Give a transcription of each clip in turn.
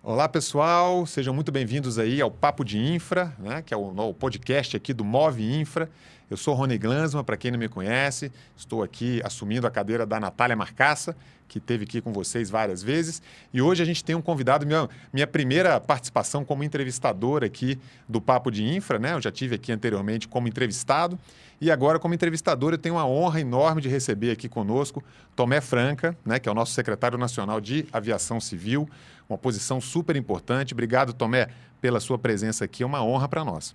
Olá, pessoal, sejam muito bem-vindos aí ao Papo de Infra, né, que é o podcast aqui do Move Infra. Eu sou Rony Glansman, para quem não me conhece, estou aqui assumindo a cadeira da Natália Marcassa, que esteve aqui com vocês várias vezes. E hoje a gente tem um convidado, minha primeira participação como entrevistador aqui do Papo de Infra, né? Eu já tive aqui anteriormente como entrevistado e agora como entrevistador eu tenho uma honra enorme de receber aqui conosco Tomé Franca, né, que é o nosso secretário nacional de Aviação Civil, uma posição super importante. Obrigado, Tomé, pela sua presença aqui, é uma honra para nós.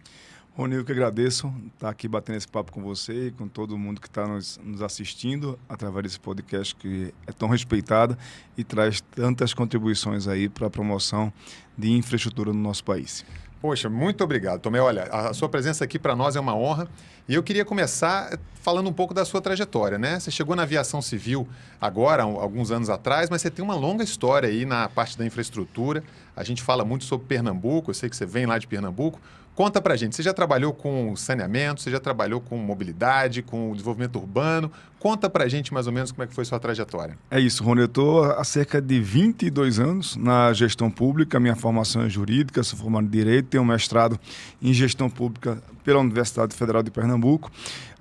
Rony, eu que agradeço estar aqui batendo esse papo com você e com todo mundo que está nos assistindo através desse podcast que é tão respeitado e traz tantas contribuições aí para a promoção de infraestrutura no nosso país. Poxa, muito obrigado, Tomé. Olha, a sua presença aqui para nós é uma honra e eu queria começar falando um pouco da sua trajetória, né? Você chegou na aviação civil agora, alguns anos atrás, mas você tem uma longa história aí na parte da infraestrutura. A gente fala muito sobre Pernambuco, eu sei que você vem lá de Pernambuco. Conta pra gente, você já trabalhou com saneamento, você já trabalhou com mobilidade, com desenvolvimento urbano? Conta pra gente mais ou menos como é que foi sua trajetória. É isso, Rony, eu estou há cerca de 22 anos na gestão pública, minha formação é jurídica, sou formado em Direito, tenho um mestrado em Gestão Pública pela Universidade Federal de Pernambuco.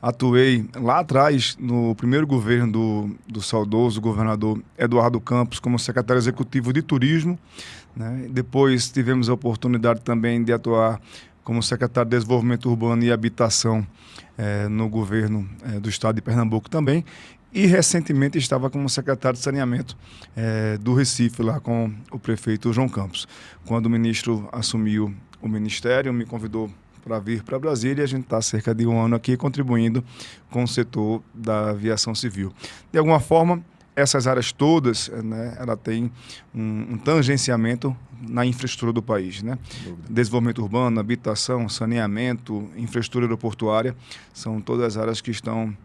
Atuei lá atrás, no primeiro governo do saudoso governador Eduardo Campos, como secretário executivo de Turismo, né? Depois tivemos a oportunidade também de atuar como secretário de Desenvolvimento Urbano e Habitação no governo do estado de Pernambuco também. E recentemente estava como secretário de Saneamento do Recife, lá com o prefeito João Campos. Quando o ministro assumiu o ministério, me convidou para vir para Brasília e a gente está há cerca de um ano aqui contribuindo com o setor da aviação civil. De alguma forma, essas áreas todas, né, ela tem um tangenciamento na infraestrutura do país, né? Desenvolvimento urbano, habitação, saneamento, infraestrutura aeroportuária, são todas as áreas que estão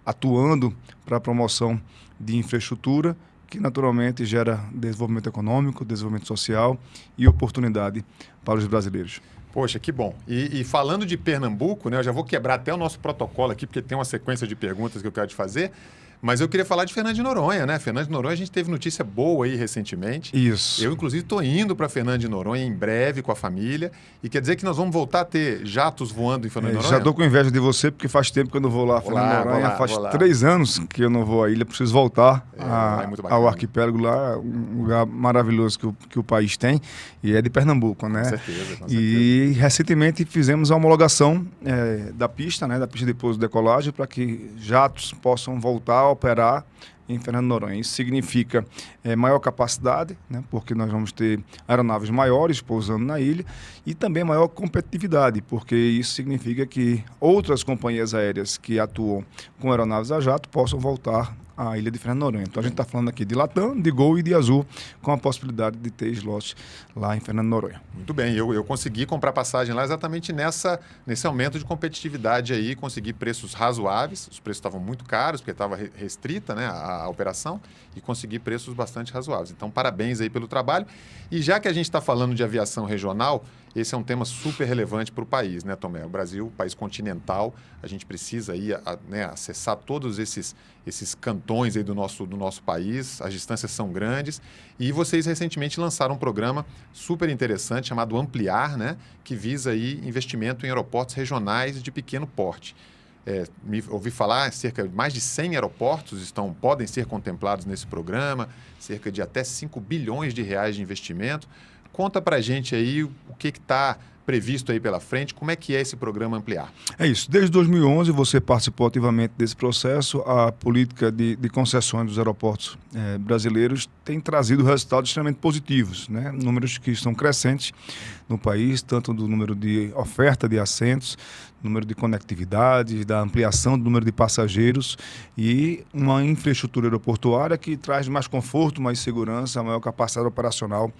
atuando para a promoção de infraestrutura, que naturalmente gera desenvolvimento econômico, desenvolvimento social e oportunidade para os brasileiros. Poxa, que bom. E falando de Pernambuco, né, eu já vou quebrar até o nosso protocolo aqui, porque tem uma sequência de perguntas que eu quero te fazer. Mas eu queria falar de Fernando de Noronha, né? Fernando de Noronha, a gente teve notícia boa aí recentemente. Isso. Eu, inclusive, estou indo para Fernando de Noronha em breve com a família. E quer dizer que nós vamos voltar a ter jatos voando em Fernando de Noronha? Já estou com inveja de você, porque faz tempo que eu não vou lá, Fernando de Noronha. Faz 3 anos que eu não vou à ilha. Preciso voltar ao arquipélago lá, um lugar maravilhoso que o país tem. E é de Pernambuco, né? Com certeza, com certeza. E recentemente fizemos a homologação da pista, né? Da pista de pouso e decolagem, para que jatos possam voltar a operar em Fernando de Noronha. Isso significa maior capacidade, né, porque nós vamos ter aeronaves maiores pousando na ilha e também maior competitividade, porque isso significa que outras companhias aéreas que atuam com aeronaves a jato possam voltar à ilha de Fernando de Noronha. Então a gente está falando aqui de Latam, de Gol e de Azul, com a possibilidade de ter slots lá em Fernando de Noronha. Muito bem, eu consegui comprar passagem lá exatamente nesse aumento de competitividade aí, consegui preços razoáveis, os preços estavam muito caros, porque estava restrita, né, a operação, e consegui preços bastante razoáveis. Então, parabéns aí pelo trabalho. E já que a gente está falando de aviação regional, esse é um tema super relevante para o país, né, Tomé? O Brasil, país continental, a gente precisa aí, acessar todos esses cantões aí do nosso país, as distâncias são grandes, e vocês recentemente lançaram um programa super interessante chamado Ampliar, né, que visa aí investimento em aeroportos regionais de pequeno porte. Ouvi falar, cerca de mais de 100 aeroportos podem ser contemplados nesse programa, cerca de até 5 bilhões de reais de investimento. Conta pra gente aí o que está previsto aí pela frente, como é que é esse programa Ampliar? É isso, desde 2011 você participou ativamente desse processo, a política de concessões dos aeroportos brasileiros tem trazido resultados extremamente positivos, né? Números que estão crescentes no país, tanto do número de oferta de assentos, número de conectividade, da ampliação do número de passageiros e uma infraestrutura aeroportuária que traz mais conforto, mais segurança, maior capacidade operacional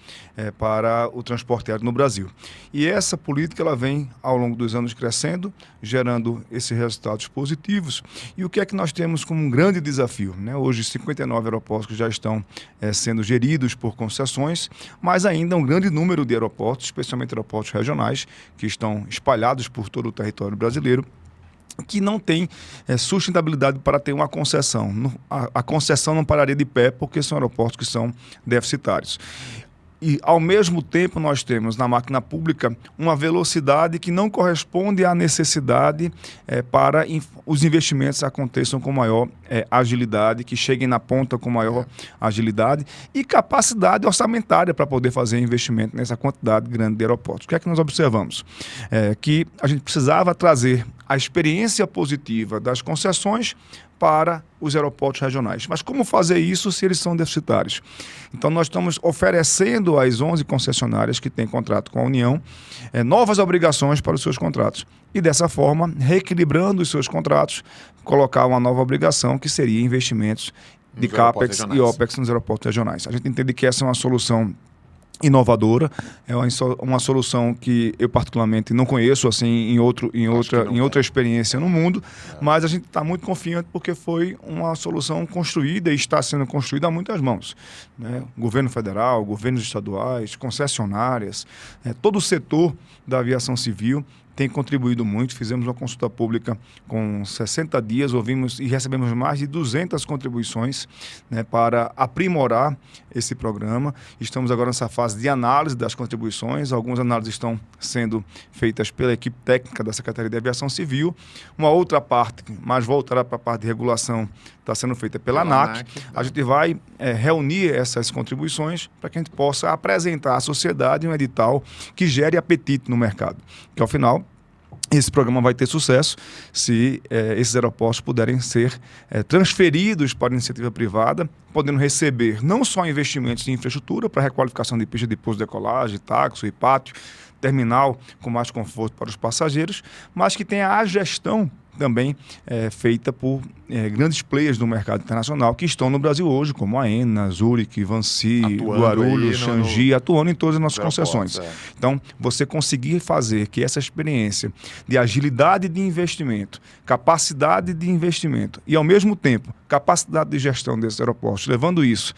para o transporte aéreo no Brasil. E essa política ela vem ao longo dos anos crescendo, gerando esses resultados positivos. E o que é que nós temos como um grande desafio, né? Hoje 59 aeroportos que já estão sendo geridos por concessões, mas ainda um grande número de aeroportos, especialmente aeroportos regionais, que estão espalhados por todo o território brasileiro, que não tem sustentabilidade para ter uma concessão. A concessão não pararia de pé porque são aeroportos que são deficitários. E, ao mesmo tempo, nós temos na máquina pública uma velocidade que não corresponde à necessidade para os investimentos aconteçam com maior agilidade, que cheguem na ponta com maior agilidade e capacidade orçamentária para poder fazer investimento nessa quantidade grande de aeroportos. O que é que nós observamos? Que a gente precisava trazer a experiência positiva das concessões para os aeroportos regionais. Mas como fazer isso se eles são deficitários? Então, nós estamos oferecendo às 11 concessionárias que têm contrato com a União novas obrigações para os seus contratos. E, dessa forma, reequilibrando os seus contratos, colocar uma nova obrigação que seria investimentos de CAPEX e OPEX nos aeroportos regionais. A gente entende que essa é uma solução inovadora, é uma solução que eu particularmente não conheço assim em outra experiência no mundo, mas a gente está muito confiante porque foi uma solução construída e está sendo construída a muitas mãos, né? Governo federal, governos estaduais, concessionárias, todo o setor da aviação civil tem contribuído muito. Fizemos uma consulta pública com 60 dias, ouvimos e recebemos mais de 200 contribuições, né, para aprimorar esse programa. Estamos agora nessa fase de análise das contribuições. Algumas análises estão sendo feitas pela equipe técnica da Secretaria de Aviação Civil. Uma outra parte, mais voltada para a parte de regulação, está sendo feita pela ANAC. A gente vai reunir essas contribuições para que a gente possa apresentar à sociedade um edital que gere apetite no mercado. Que, ao final, esse programa vai ter sucesso se esses aeroportos puderem ser transferidos para a iniciativa privada, podendo receber não só investimentos em infraestrutura para requalificação de pista de pouso de decolagem, táxi e pátio, terminal com mais conforto para os passageiros, mas que tenha a gestão também feita por grandes players do mercado internacional que estão no Brasil hoje, como a ENA, Zurich, Vancy, Guarulhos, Changi, atuando em todas as nossas concessões. Então, você conseguir fazer que essa experiência de agilidade de investimento, capacidade de investimento e, ao mesmo tempo, capacidade de gestão desses aeroportos, levando isso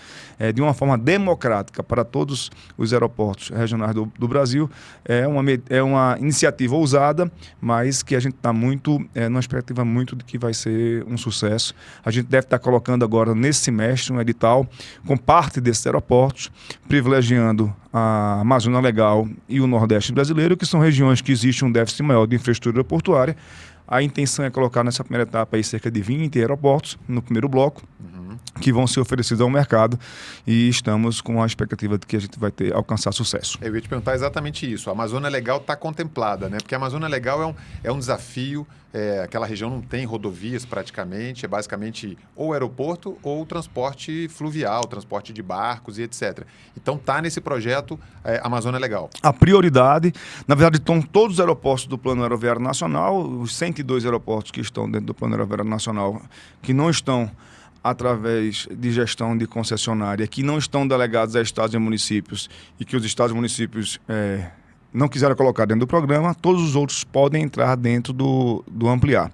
de uma forma democrática para todos os aeroportos regionais do Brasil, é uma iniciativa ousada, mas que a gente está numa expectativa muito de que vai ser um sucesso. A gente deve estar colocando agora, nesse semestre, um edital com parte desses aeroportos, privilegiando a Amazônia Legal e o Nordeste brasileiro, que são regiões que existe um déficit maior de infraestrutura portuária. A intenção é colocar nessa primeira etapa aí cerca de 20 aeroportos no primeiro bloco, que vão ser oferecidos ao mercado, e estamos com a expectativa de que a gente vai alcançar sucesso. Eu ia te perguntar exatamente isso. A Amazônia Legal está contemplada, né? Porque a Amazônia Legal é um desafio. Aquela região não tem rodovias praticamente, é basicamente ou aeroporto ou transporte fluvial, transporte de barcos e etc. Então está nesse projeto Amazônia Legal. A prioridade, na verdade, estão todos os aeroportos do Plano Aeroviário Nacional, os 102 aeroportos que estão dentro do Plano Aeroviário Nacional, que não estão através de gestão de concessionária, que não estão delegados a estados e municípios e que os estados e municípios não quiseram colocar dentro do programa, todos os outros podem entrar dentro do ampliar.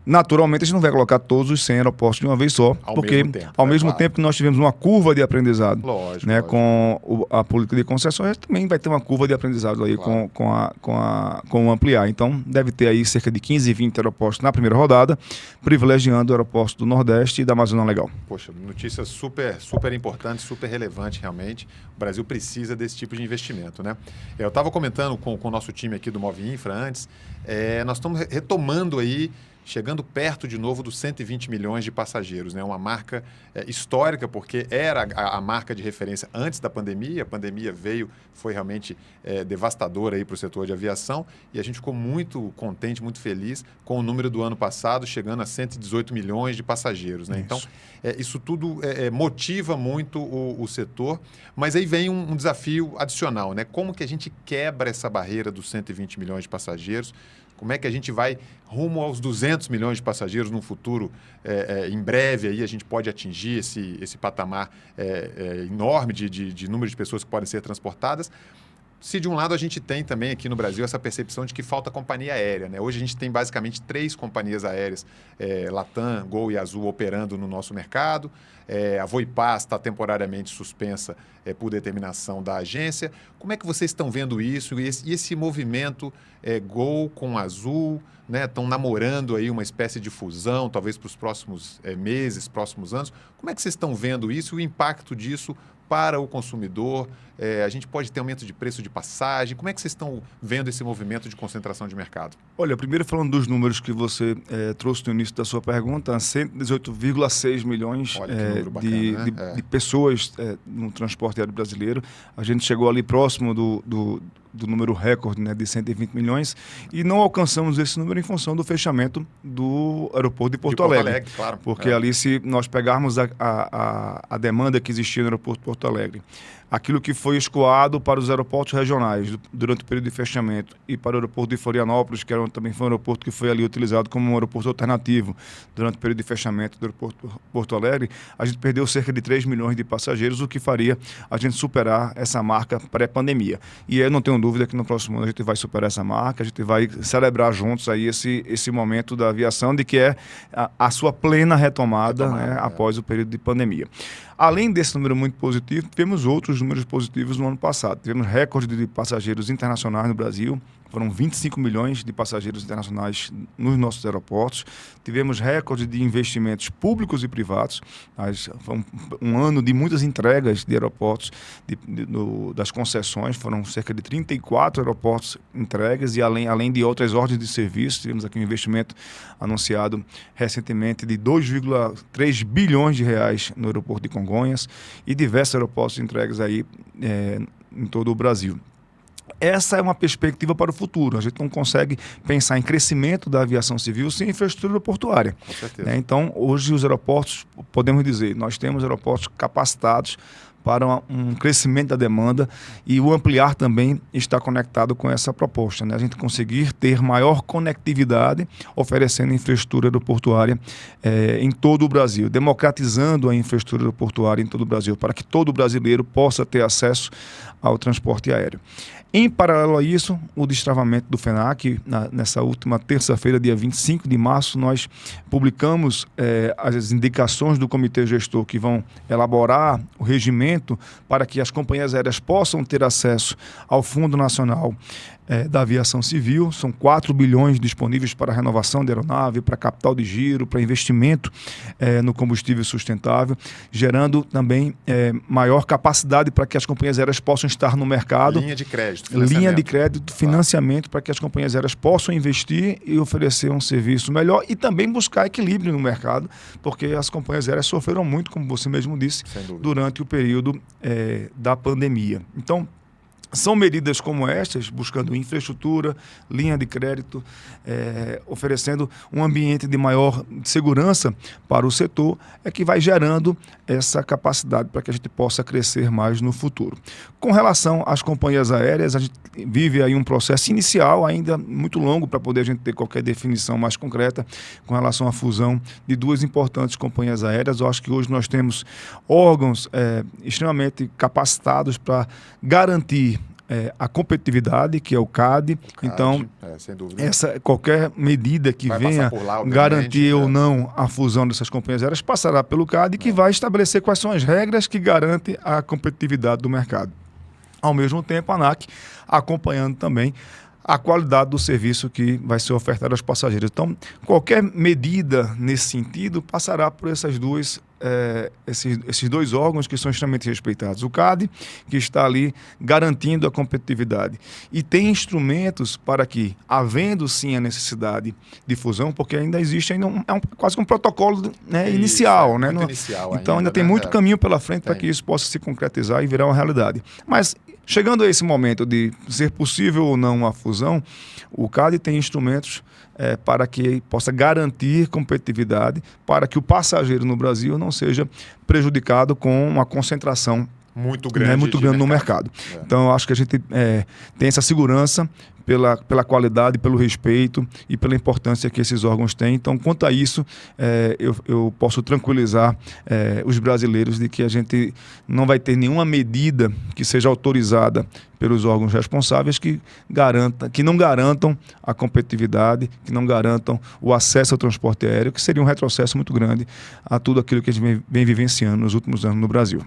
Naturalmente, a gente não vai colocar todos os 100 aeroportos de uma vez só, porque ao mesmo tempo nós tivemos uma curva de aprendizado. Lógico. Com a política de concessões, também vai ter uma curva de aprendizado aí com o ampliar. Então, deve ter aí cerca de 15, 20 aeroportos na primeira rodada, privilegiando o aeroporto do Nordeste e da Amazônia Legal. Poxa, notícia super, super importante, super relevante realmente. O Brasil precisa desse tipo de investimento, né? Eu estava comentando com o nosso time aqui do Move Infra antes, nós estamos retomando aí, chegando perto de novo dos 120 milhões de passageiros, né? Uma marca histórica, porque era a marca de referência antes da pandemia. A pandemia veio, foi realmente devastadora para o setor de aviação, e a gente ficou muito contente, muito feliz com o número do ano passado, chegando a 118 milhões de passageiros, né? Isso. Então, isso tudo motiva muito o setor, mas aí vem um desafio adicional, né? Como que a gente quebra essa barreira dos 120 milhões de passageiros? Como é que a gente vai rumo aos 200 milhões de passageiros no futuro? Em breve aí a gente pode atingir esse patamar enorme de número de pessoas que podem ser transportadas. Se de um lado a gente tem também aqui no Brasil essa percepção de que falta companhia aérea, né? Hoje a gente tem basicamente 3 companhias aéreas, Latam, Gol e Azul, operando no nosso mercado. A Voipaz está temporariamente suspensa por determinação da agência. Como é que vocês estão vendo isso? E esse movimento Gol com Azul, né? Estão namorando aí uma espécie de fusão, talvez para os próximos meses, próximos anos. Como é que vocês estão vendo isso e o impacto disso para o consumidor? A gente pode ter aumento de preço de passagem? Como é que vocês estão vendo esse movimento de concentração de mercado? Olha, primeiro falando dos números que você trouxe no início da sua pergunta, 118,6 milhões bacana, de pessoas no transporte aéreo brasileiro. A gente chegou ali próximo do número recorde, né, de 120 milhões e não alcançamos esse número em função do fechamento do aeroporto de Porto Alegre. Claro. Porque ali, se nós pegarmos a demanda que existia no aeroporto de Porto Alegre, aquilo que foi escoado para os aeroportos regionais durante o período de fechamento e para o aeroporto de Florianópolis, que também foi um aeroporto que foi ali utilizado como um aeroporto alternativo durante o período de fechamento do aeroporto de Porto Alegre, a gente perdeu cerca de 3 milhões de passageiros, o que faria a gente superar essa marca pré-pandemia. E eu não tenho dúvida que no próximo ano a gente vai superar essa marca, a gente vai celebrar juntos aí esse momento da aviação, de que é a sua plena retomada, né, após o período de pandemia. Além desse número muito positivo, tivemos outros números positivos no ano passado. Tivemos recorde de passageiros internacionais no Brasil, foram 25 milhões de passageiros internacionais nos nossos aeroportos. Tivemos recorde de investimentos públicos e privados. Foi um ano de muitas entregas de aeroportos, das concessões. Foram cerca de 34 aeroportos entregues e além de outras ordens de serviço. Tivemos aqui um investimento anunciado recentemente de 2,3 bilhões de reais no aeroporto de Congonhas e diversos aeroportos entregues aí em todo o Brasil. Essa é uma perspectiva para o futuro. A gente não consegue pensar em crescimento da aviação civil sem infraestrutura portuária. Com certeza. Então, hoje os aeroportos, podemos dizer, nós temos aeroportos capacitados para um crescimento da demanda e o ampliar também está conectado com essa proposta, né? A gente conseguir ter maior conectividade, oferecendo infraestrutura aeroportuária em todo o Brasil, democratizando a infraestrutura aeroportuária em todo o Brasil, para que todo brasileiro possa ter acesso ao transporte aéreo. Em paralelo a isso, o destravamento do FENAC, nessa última terça-feira, dia 25 de março, nós publicamos as indicações do Comitê Gestor que vão elaborar o regimento para que as companhias aéreas possam ter acesso ao Fundo Nacional da Aviação Civil. São 4 bilhões disponíveis para renovação de aeronave, para capital de giro, para investimento no combustível sustentável, gerando também maior capacidade para que as companhias aéreas possam estar no mercado. Linha de crédito, financiamento para que as companhias aéreas possam investir e oferecer um serviço melhor e também buscar equilíbrio no mercado, porque as companhias aéreas sofreram muito, como você mesmo disse, durante o período da pandemia. Então, são medidas como estas, buscando infraestrutura, linha de crédito, oferecendo um ambiente de maior segurança para o setor, que vai gerando essa capacidade para que a gente possa crescer mais no futuro. Com relação às companhias aéreas, a gente vive aí um processo inicial ainda muito longo para poder a gente ter qualquer definição mais concreta com relação à fusão de duas importantes companhias aéreas. Eu acho que hoje nós temos órgãos extremamente capacitados para garantir a competitividade, que é o CADE. Então, sem dúvida, qualquer medida que venha garantir ou não a fusão dessas companhias aéreas passará pelo CADE, que vai estabelecer quais são as regras que garantem a competitividade do mercado. Ao mesmo tempo, a ANAC acompanhando também a qualidade do serviço que vai ser ofertado aos passageiros. Então, qualquer medida nesse sentido passará por esses dois órgãos que são extremamente respeitados. O CADE, que está ali garantindo a competitividade. E tem instrumentos para que, havendo sim a necessidade de fusão, porque ainda existe quase que um protocolo inicial. Né? Então ainda tem muito caminho pela frente para que isso possa se concretizar e virar uma realidade. Mas, chegando a esse momento de ser possível ou não a fusão, o CADE tem instrumentos para que possa garantir competitividade, para que o passageiro no Brasil não seja prejudicado com uma concentração muito grande no mercado. Então, eu acho que a gente tem essa segurança pela qualidade, pelo respeito e pela importância que esses órgãos têm. Então, quanto a isso, eu posso tranquilizar os brasileiros de que a gente não vai ter nenhuma medida que seja autorizada pelos órgãos responsáveis que não garantam a competitividade, que não garantam o acesso ao transporte aéreo, que seria um retrocesso muito grande a tudo aquilo que a gente vem vivenciando nos últimos anos no Brasil.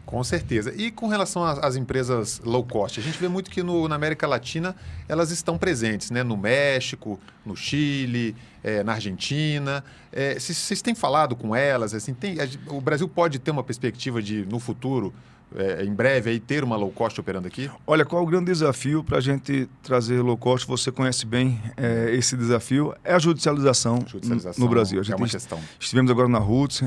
Com certeza. E com relação às empresas low cost, a gente vê muito que na América Latina elas estão presentes, né? No México, no Chile, na Argentina. Vocês têm falado com elas? Assim, o Brasil pode ter uma perspectiva de, no futuro, em breve, aí, ter uma low cost operando aqui? Olha, qual é o grande desafio para a gente trazer low cost? Você conhece bem esse desafio, é a judicialização no Brasil. A gente é uma questão. Estivemos agora na RUTS,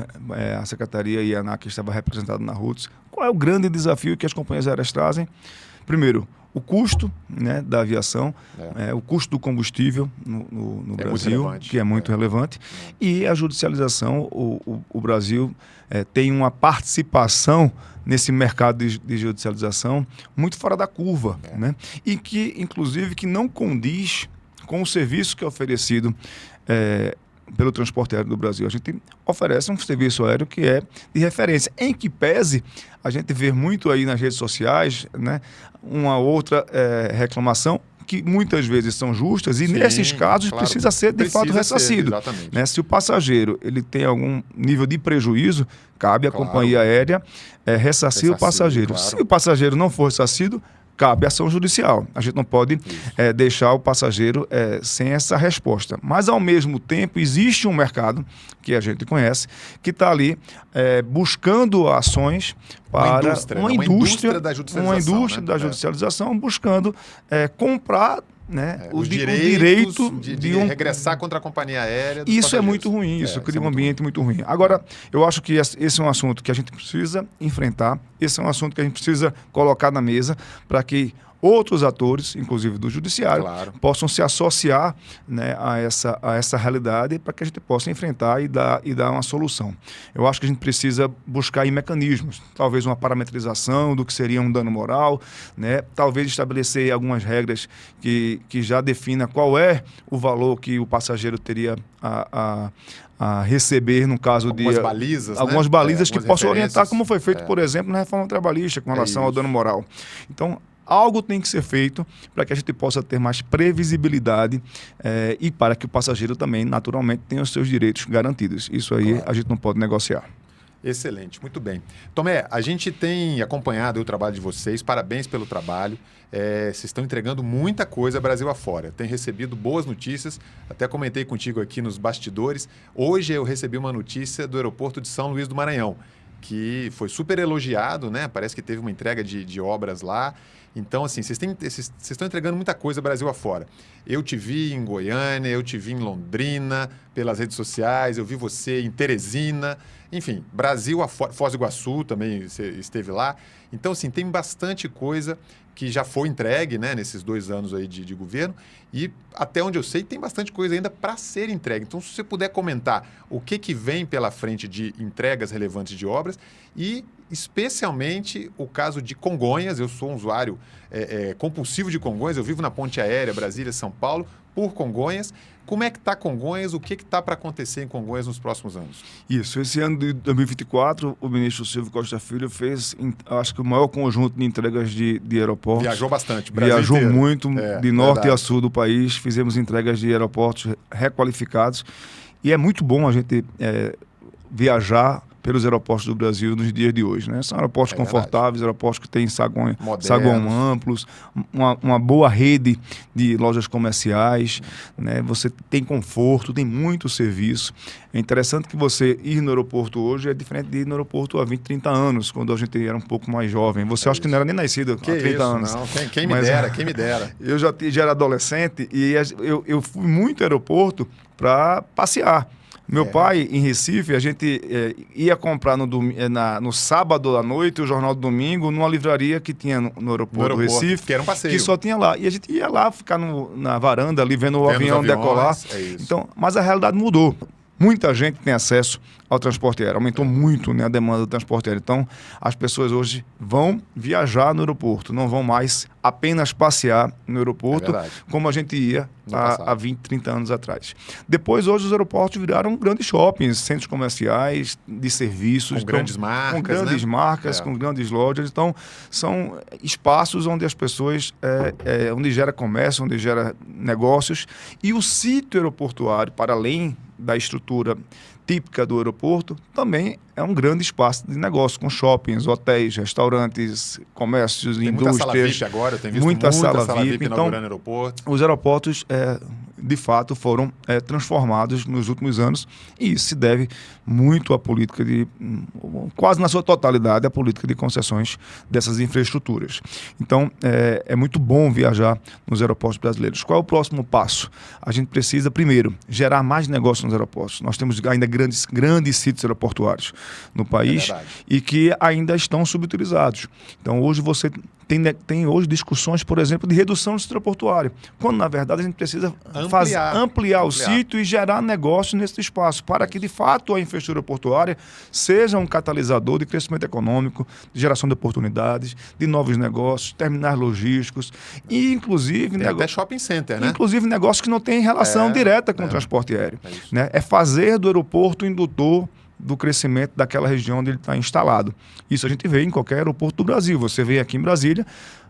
a Secretaria e a ANAC estava representada na RUTS. Qual é o grande desafio que as companhias aéreas trazem? Primeiro, o custo, né, da aviação, o custo do combustível no Brasil, que é muito relevante, e a judicialização. O Brasil tem uma participação nesse mercado de judicialização muito fora da curva, né? E que, inclusive, que não condiz com o serviço que é oferecido pelo transporte aéreo do Brasil. A gente oferece um serviço aéreo que é de referência, em que pese a gente vê muito aí nas redes sociais, né, uma outra reclamação, que muitas vezes são justas e, nesses casos, claro, precisa ser de fato ressarcido. Né? Se o passageiro ele tem algum nível de prejuízo, cabe à companhia aérea ressarcir o passageiro. Claro. Se o passageiro não for ressarcido, cabe ação judicial. A gente não pode deixar o passageiro sem essa resposta. Mas, ao mesmo tempo, existe um mercado, que a gente conhece, que está ali buscando ações para uma indústria da judicialização, buscando comprar, né, o direito de regressar contra a companhia aérea. Isso é muito ruim, isso cria um ambiente muito ruim. Agora, eu acho que esse é um assunto que a gente precisa enfrentar, esse é um assunto que a gente precisa colocar na mesa para que outros atores, inclusive do judiciário, possam se associar, né, a essa realidade para que a gente possa enfrentar e dar uma solução. Eu acho que a gente precisa buscar aí mecanismos, talvez uma parametrização do que seria um dano moral, né, talvez estabelecer algumas regras que já defina qual é o valor que o passageiro teria a receber no caso algumas balizas, algumas balizas que possam orientar, como foi feito, por exemplo, na reforma trabalhista com relação ao dano moral. Então, algo tem que ser feito para que a gente possa ter mais previsibilidade e para que o passageiro também, naturalmente, tenha os seus direitos garantidos. Isso aí a gente não pode negociar. Excelente, muito bem. Tomé, a gente tem acompanhado o trabalho de vocês, parabéns pelo trabalho. Vocês estão entregando muita coisa Brasil afora. Tem recebido boas notícias, até comentei contigo aqui nos bastidores. Hoje eu recebi uma notícia do aeroporto de São Luís do Maranhão, que foi super elogiado, né? Parece que teve uma entrega de obras lá. Então, assim, vocês estão entregando muita coisa Brasil afora. Eu te vi em Goiânia, eu te vi em Londrina, pelas redes sociais, eu vi você em Teresina, enfim, Brasil afora, Foz do Iguaçu também você esteve lá. Então, assim, tem bastante coisa que já foi entregue, né, nesses 2 anos aí de governo, e até onde eu sei tem bastante coisa ainda para ser entregue. Então, se você puder comentar o que vem pela frente de entregas relevantes de obras e especialmente o caso de Congonhas. Eu sou um usuário compulsivo de Congonhas, eu vivo na ponte aérea Brasília-São Paulo por Congonhas. Como é que está Congonhas? O que está para acontecer em Congonhas nos próximos anos? Isso, esse ano de 2024, o ministro Silvio Costa Filho fez, acho que o maior conjunto de entregas de aeroportos. Viajou bastante, Viajou muito, de norte a sul do país. Fizemos entregas de aeroportos requalificados. E é muito bom a gente viajar pelos aeroportos do Brasil nos dias de hoje, né? São aeroportos confortáveis, aeroportos que têm saguão amplos, uma boa rede de lojas comerciais, né? Você tem conforto, tem muito serviço. É interessante que você ir no aeroporto hoje é diferente de ir no aeroporto há 20, 30 anos, quando a gente era um pouco mais jovem. Você acha que não era nem nascido há 30 anos. Não. Quem me dera, quem me dera. Eu já era adolescente e eu fui muito ao aeroporto para passear. Meu pai, em Recife, a gente ia comprar no sábado à noite o Jornal do Domingo numa livraria que tinha no aeroporto do Recife, que era um passeio, que só tinha lá. E a gente ia lá ficar na varanda ali vendo o avião decolar. Então, mas a realidade mudou. Muita gente tem acesso ao transporte aéreo. Aumentou muito, né, a demanda do transporte aéreo. Então, as pessoas hoje vão viajar no aeroporto, não vão mais apenas passear no aeroporto, como a gente ia há 20, 30 anos atrás. Depois, hoje, os aeroportos viraram grandes shoppings, centros comerciais de serviços. Com grandes marcas, com grandes marcas, com grandes lojas. Então, são espaços onde as pessoas, onde gera comércio, onde gera negócios. E o sítio aeroportuário, para além da estrutura típica do aeroporto, também é um grande espaço de negócio, com shoppings, hotéis, restaurantes, comércios, tem indústrias. Muita sala VIP agora, eu tenho visto muita sala VIP então, inaugurando aeroporto. Os aeroportos de fato foram transformados nos últimos anos, e isso se deve muito à política quase na sua totalidade, à política de concessões dessas infraestruturas. Então, é muito bom viajar nos aeroportos brasileiros. Qual é o próximo passo? A gente precisa, primeiro, gerar mais negócios nos aeroportos. Nós temos ainda grandes sítios aeroportuários no país e que ainda estão subutilizados. Então, hoje você tem hoje discussões, por exemplo, de redução do sítio aeroportuário, quando, na verdade, a gente precisa ampliar o sítio e gerar negócio nesse espaço, para que, de fato, a infraestrutura portuária seja um catalisador de crescimento econômico, de geração de oportunidades, de novos negócios, terminais logísticos e, inclusive... até shopping center, né? Inclusive, negócios que não têm relação direta com o transporte aéreo. É fazer do aeroporto indutor do crescimento daquela região onde ele está instalado. Isso a gente vê em qualquer aeroporto do Brasil. Você vê aqui em Brasília,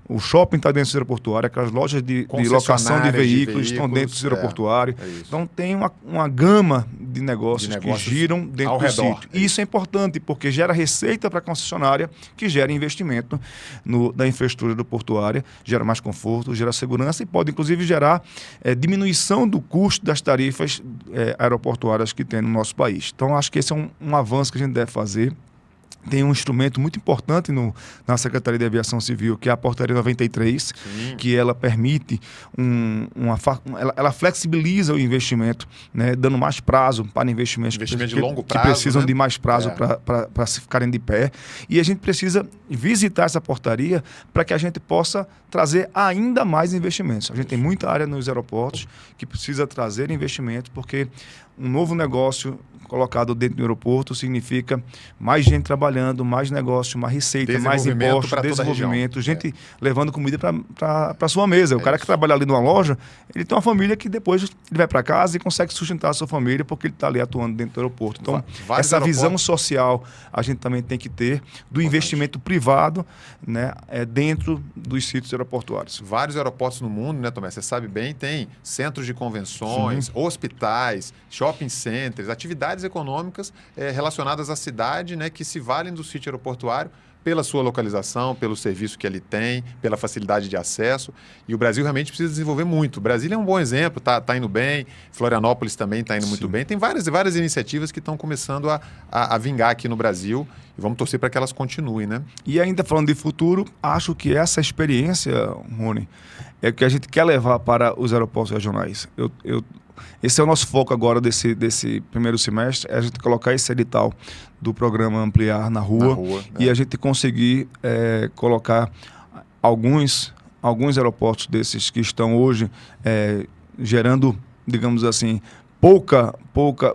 o shopping está dentro do aeroportuário, aquelas lojas de locação de veículos estão dentro do aeroportuário. Então tem uma gama de negócios que giram dentro do sítio. E isso é importante porque gera receita para a concessionária, que gera investimento da infraestrutura do portuária, gera mais conforto, gera segurança e pode inclusive gerar diminuição do custo das tarifas aeroportuárias que tem no nosso país. Então acho que esse é um avanço que a gente deve fazer. Tem um instrumento muito importante na Secretaria de Aviação Civil, que é a Portaria 93, que ela permite, ela flexibiliza o investimento, né, dando mais prazo para investimentos de longo prazo, que precisam de mais prazo para se ficarem de pé. E a gente precisa visitar essa portaria para que a gente possa trazer ainda mais investimentos. A gente tem muita área nos aeroportos que precisa trazer investimento, porque um novo negócio colocado dentro do aeroporto significa mais gente trabalhando, mais negócio, mais receita, mais impostos, desenvolvimento, gente levando comida para a sua mesa. O cara que trabalha ali numa loja, ele tem uma família que depois ele vai para casa e consegue sustentar a sua família porque ele está ali atuando dentro do aeroporto. Então, essa visão social a gente também tem que ter do investimento privado, né, dentro dos sítios aeroportuários. Vários aeroportos no mundo, né, Tomé? Você sabe bem, tem centros de convenções, hospitais, shopping centers, atividades econômicas relacionadas à cidade, né, que se valem do sítio aeroportuário pela sua localização, pelo serviço que ele tem, pela facilidade de acesso. E o Brasil realmente precisa desenvolver muito. Brasília é um bom exemplo, tá indo bem, Florianópolis também está indo muito bem. Tem várias iniciativas que estão começando a vingar aqui no Brasil e vamos torcer para que elas continuem, né? E ainda falando de futuro, acho que essa experiência, Rony, é o que a gente quer levar para os aeroportos regionais. Esse é o nosso foco agora desse primeiro semestre, é a gente colocar esse edital do programa Ampliar na rua e a gente conseguir colocar alguns aeroportos desses que estão hoje gerando, digamos assim,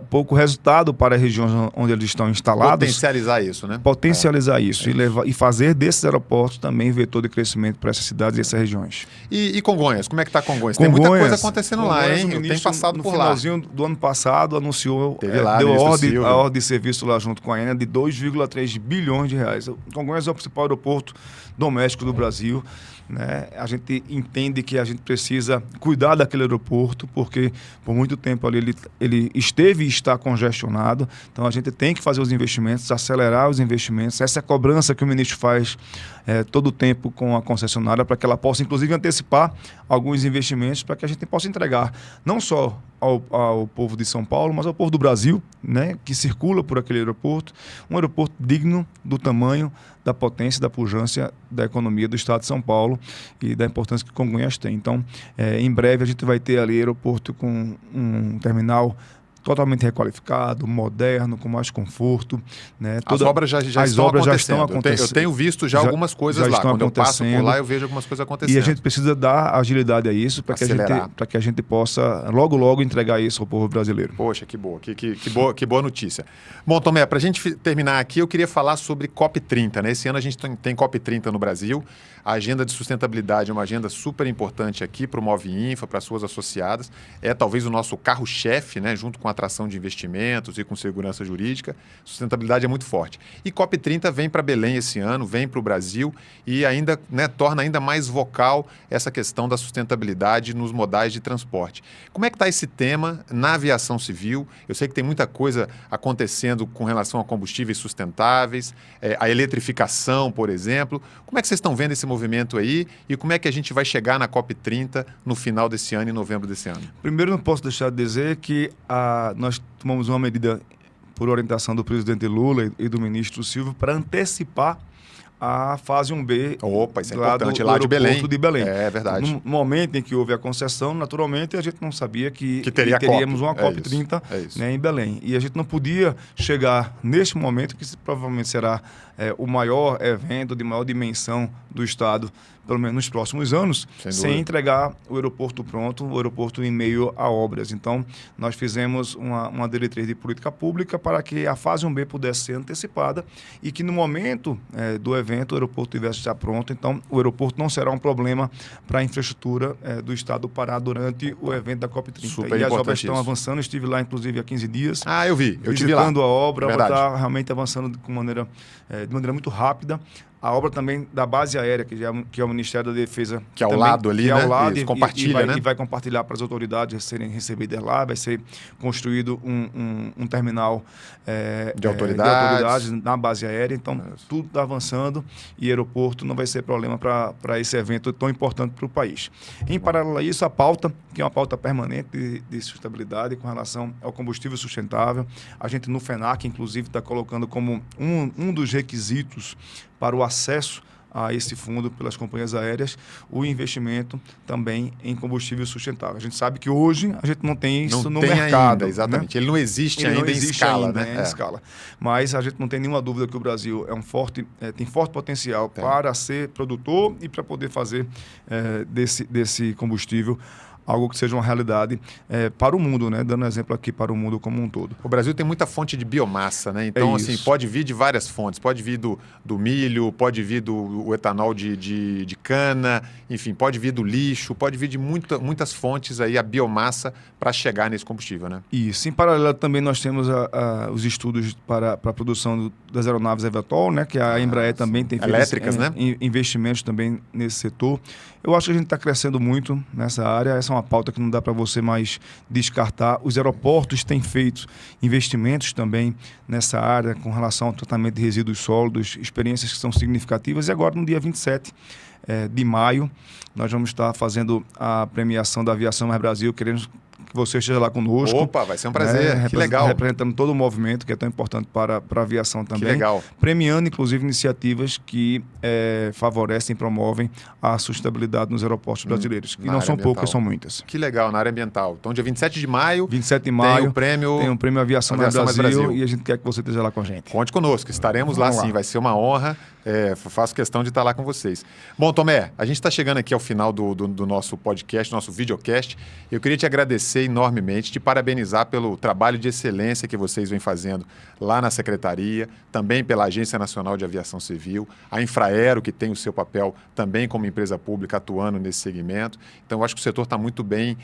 pouco resultado para as regiões onde eles estão instalados. Potencializar isso, né? Potencializar isso e fazer desses aeroportos também vetor de crescimento para essas cidades e essas regiões. E Congonhas? Como é que está Congonhas? Tem muita coisa acontecendo lá, hein? Eu tenho passado por lá. No finalzinho do ano passado anunciou, deu a ordem de serviço lá junto com a ANA de 2,3 bilhões de reais. Congonhas é o principal aeroporto doméstico do Brasil. Né? A gente entende que a gente precisa cuidar daquele aeroporto, porque por muito tempo ali ele esteve e está congestionado. Então a gente tem que fazer os investimentos, acelerar os investimentos. Essa é a cobrança que o ministro faz todo o tempo com a concessionária, para que ela possa, inclusive, antecipar alguns investimentos para que a gente possa entregar não só ao povo de São Paulo, mas ao povo do Brasil, né, que circula por aquele aeroporto, um aeroporto digno do tamanho, da potência, da pujança da economia do estado de São Paulo e da importância que Congonhas tem. Então, em breve a gente vai ter ali aeroporto com um terminal totalmente requalificado, moderno, com mais conforto. Né? As obras já estão acontecendo. Eu tenho visto já algumas coisas lá. Quando eu passo por lá, eu vejo algumas coisas acontecendo. E a gente precisa dar agilidade a isso para que a gente possa logo entregar isso ao povo brasileiro. Poxa, que boa. Que boa notícia. Bom, Tomé, para a gente terminar aqui, eu queria falar sobre COP30. Né? Esse ano a gente tem COP30 no Brasil. A agenda de sustentabilidade é uma agenda super importante aqui para o Movinfra, para as suas associadas. É talvez o nosso carro-chefe, né? Junto com a atração de investimentos e com segurança jurídica. Sustentabilidade é muito forte. E COP30 vem para Belém esse ano, vem para o Brasil e ainda, né, torna ainda mais vocal essa questão da sustentabilidade nos modais de transporte. Como é que está esse tema na aviação civil? Eu sei que tem muita coisa acontecendo com relação a combustíveis sustentáveis, a eletrificação, por exemplo. Como é que vocês estão vendo esse movimento aí e como é que a gente vai chegar na COP30 no final desse ano, em novembro desse ano? Primeiro, não posso deixar de dizer que nós tomamos uma medida por orientação do presidente Lula e do ministro Silvio para antecipar a fase 1B. Opa, isso é importante, lá de Belém. É verdade. No momento em que houve a concessão, naturalmente, a gente não sabia que teríamos uma COP30 né, em Belém. E a gente não podia chegar neste momento, que provavelmente será o maior evento de maior dimensão do Estado, pelo menos nos próximos anos, sem entregar o aeroporto pronto, o aeroporto em meio a obras. Então, nós fizemos uma diretriz de política pública para que a fase 1B pudesse ser antecipada e que no momento do evento o aeroporto tivesse já pronto. Então, o aeroporto não será um problema para a infraestrutura do Estado do Pará durante o evento da COP30. Super e as importante obras estão isso. avançando. Eu estive lá, inclusive, há 15 dias. Eu vi. Eu estive lá. Visitando a obra. A obra Verdade. está realmente avançando de maneira muito rápida. A obra também da base aérea, que é o Ministério da Defesa. Que é ao também, lado ali, que é né? ao lado Isso, compartilha, né? E vai compartilhar para as autoridades serem recebidas lá. Vai ser construído um terminal de autoridades na base aérea. Então, tudo está avançando e aeroporto não vai ser problema para esse evento tão importante para o país. Em paralelo a isso, a pauta, que é uma pauta permanente de sustentabilidade com relação ao combustível sustentável. A gente no FENAC, inclusive, está colocando como um dos requisitos para o acesso a esse fundo pelas companhias aéreas, o investimento também em combustível sustentável. A gente sabe que hoje a gente não tem isso no mercado. Ainda, exatamente. Né? Ele não existe ainda em escala. Em escala. Mas a gente não tem nenhuma dúvida que o Brasil tem forte potencial para ser produtor e para poder fazer desse combustível algo que seja uma realidade para o mundo, né? Dando exemplo aqui para o mundo como um todo. O Brasil tem muita fonte de biomassa, né? Então, assim, pode vir de várias fontes. Pode vir do milho, pode vir do etanol de cana, enfim, pode vir do lixo, pode vir de muitas fontes aí, a biomassa, para chegar nesse combustível, né? Isso. Em paralelo também nós temos os estudos para a produção das aeronaves Evatol, né? Que a Embraer também tem feito elétricas, né? Investimentos também nesse setor. Eu acho que a gente está crescendo muito nessa área. Essa é uma pauta que não dá para você mais descartar. Os aeroportos têm feito investimentos também nessa área com relação ao tratamento de resíduos sólidos, experiências que são significativas. E agora, no dia 27 de maio, nós vamos estar fazendo a premiação da Aviação Mais Brasil. Queremos que você esteja lá conosco. Opa, vai ser um prazer. Que legal. Representando todo o movimento que é tão importante para a aviação também. Que legal. Premiando, inclusive, iniciativas que favorecem e promovem a sustentabilidade nos aeroportos brasileiros. Que não são poucas, são muitas. Que legal, na área ambiental. Então, dia 27 de maio, 27 de maio tem o prêmio Aviação Mais Brasil e a gente quer que você esteja lá com a gente. Conte conosco, estaremos lá sim, vai ser uma honra. Faço questão de estar lá com vocês. Bom, Tomé, a gente está chegando aqui ao final do nosso podcast, nosso videocast. Eu queria te agradecer enormemente, te parabenizar pelo trabalho de excelência que vocês vêm fazendo lá na Secretaria, também pela Agência Nacional de Aviação Civil, a Infraero, que tem o seu papel também como empresa pública atuando nesse segmento. Então, eu acho que o setor está muito bem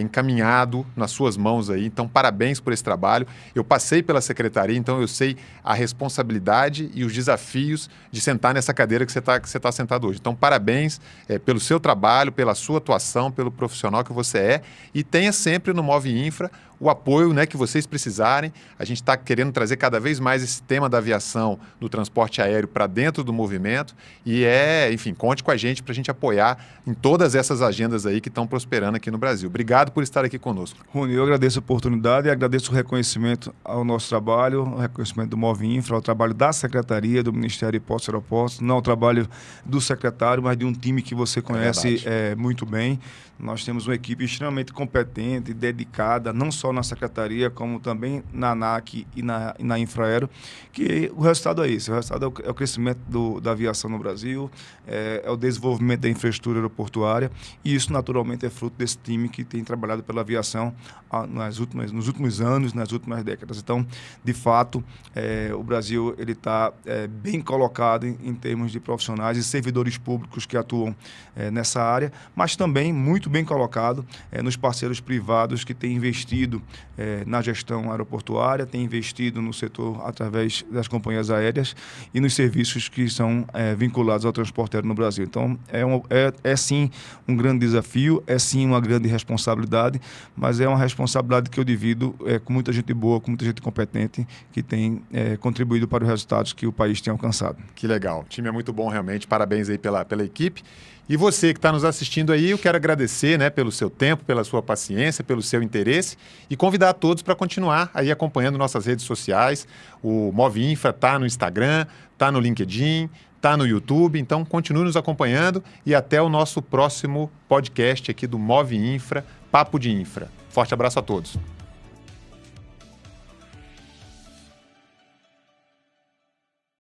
encaminhado nas suas mãos aí. Então, parabéns por esse trabalho. Eu passei pela Secretaria, então eu sei a responsabilidade e os desafios de sentar nessa cadeira que você tá sentado hoje. Então, parabéns pelo seu trabalho, pela sua atuação, pelo profissional que você é e tenha sempre no Move Infra o apoio, né, que vocês precisarem. A gente está querendo trazer cada vez mais esse tema da aviação, do transporte aéreo para dentro do movimento e enfim, conte com a gente para a gente apoiar em todas essas agendas aí que estão prosperando aqui no Brasil. Obrigado por estar aqui conosco. Rony, eu agradeço a oportunidade e agradeço o reconhecimento ao nosso trabalho, o reconhecimento do Move Infra, ao trabalho da Secretaria, do Ministério de Portos e Aeroportos, não ao trabalho do secretário, mas de um time que você conhece muito bem. Nós temos uma equipe extremamente competente, dedicada, não só na Secretaria, como também na ANAC e na Infraero, que o resultado é esse. O resultado é o crescimento da aviação no Brasil, é o desenvolvimento da infraestrutura aeroportuária, e isso naturalmente é fruto desse time que tem trabalhado pela aviação nos últimos anos, nas últimas décadas. Então, de fato, o Brasil está bem colocado em termos de profissionais e servidores públicos que atuam nessa área, mas também muito bem colocado nos parceiros privados que têm investido investido na gestão aeroportuária, tem investido no setor através das companhias aéreas e nos serviços que são vinculados ao transporte aéreo no Brasil. Então, é sim um grande desafio, é sim uma grande responsabilidade, mas é uma responsabilidade que eu divido com muita gente boa, com muita gente competente, que tem contribuído para os resultados que o país tem alcançado. Que legal. O time é muito bom, realmente. Parabéns aí pela equipe. E você que está nos assistindo aí, eu quero agradecer, né, pelo seu tempo, pela sua paciência, pelo seu interesse e convidar todos para continuar aí acompanhando nossas redes sociais. O Move Infra está no Instagram, está no LinkedIn, está no YouTube. Então, continue nos acompanhando e até o nosso próximo podcast aqui do Move Infra, Papo de Infra. Forte abraço a todos.